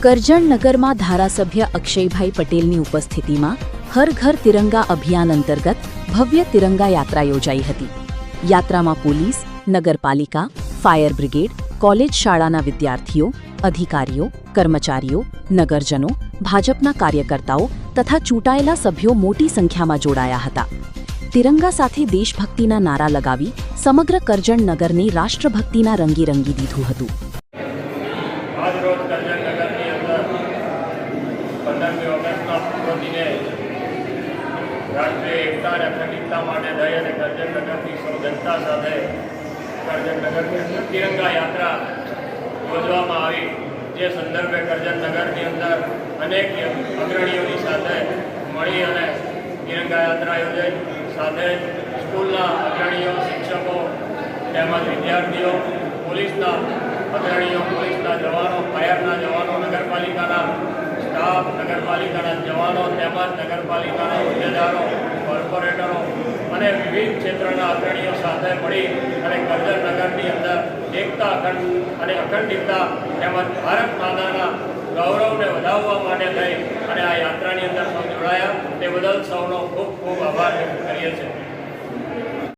કરજણનગરમાં ધારાસભ્ય અક્ષયભાઈ પટેલની ઉપસ્થિતિમાં હર ઘર તિરંગા અભિયાન અંતર્ગત ભવ્ય તિરંગા યાત્રા યોજાઈ હતી। યાત્રામાં પોલીસ, નગરપાલિકા, ફાયર બ્રિગેડ, કોલેજ શાળાના વિદ્યાર્થીઓ, અધિકારીઓ, કર્મચારીઓ, નગરજનો, ભાજપના કાર્યકર્તાઓ તથા ચૂંટાયેલા સભ્યો મોટી સંખ્યામાં જોડાયા હતા। તિરંગા સાથે દેશભક્તિના નારા લગાવી સમગ્ર કરજણનગરને રાષ્ટ્રભક્તિના રંગે રંગી દીધું હતું। आज रोज करजणनगर की अंदर 15મી ઓગસ્ટના પૂર્વ દિને રાષ્ટ્રીય એકતા અને અખંડિતતા માટે થઈ અને કરજણનગરની સૌ જનતા સાથે કરજણનગરની અંદર તિરંગા યાત્રા યોજવામાં આવી। જે સંદર્ભે કરજણનગરની અંદર અનેક અગ્રણીઓની સાથે મળી અને તિરંગા યાત્રા યોજાઈ। સાથે સ્કૂલના અગ્રણીઓ, શિક્ષકો તેમજ વિદ્યાર્થીઓ, પોલીસના અગ્રણીઓ, પોલીસના જવાનો, ફાયરના જવાનો, નગરપાલિકાના સ્ટાફ, નગરપાલિકાના જવાનો તેમજ નગરપાલિકાના હોદ્દેદારો, કોર્પોરેટરો અને વિવિધ ક્ષેત્રના અગ્રણીઓ સાથે મળી અને કરજણનગરની અંદર એકતા અને અખંડિતતા તેમજ ભારત માતાના ગૌરવને વધારવા માટે થઈ અને આ યાત્રાની અંદર સૌ જોડાયા। તે બદલ સૌનો ખૂબ ખૂબ આભાર વ્યક્ત કરીએ છીએ।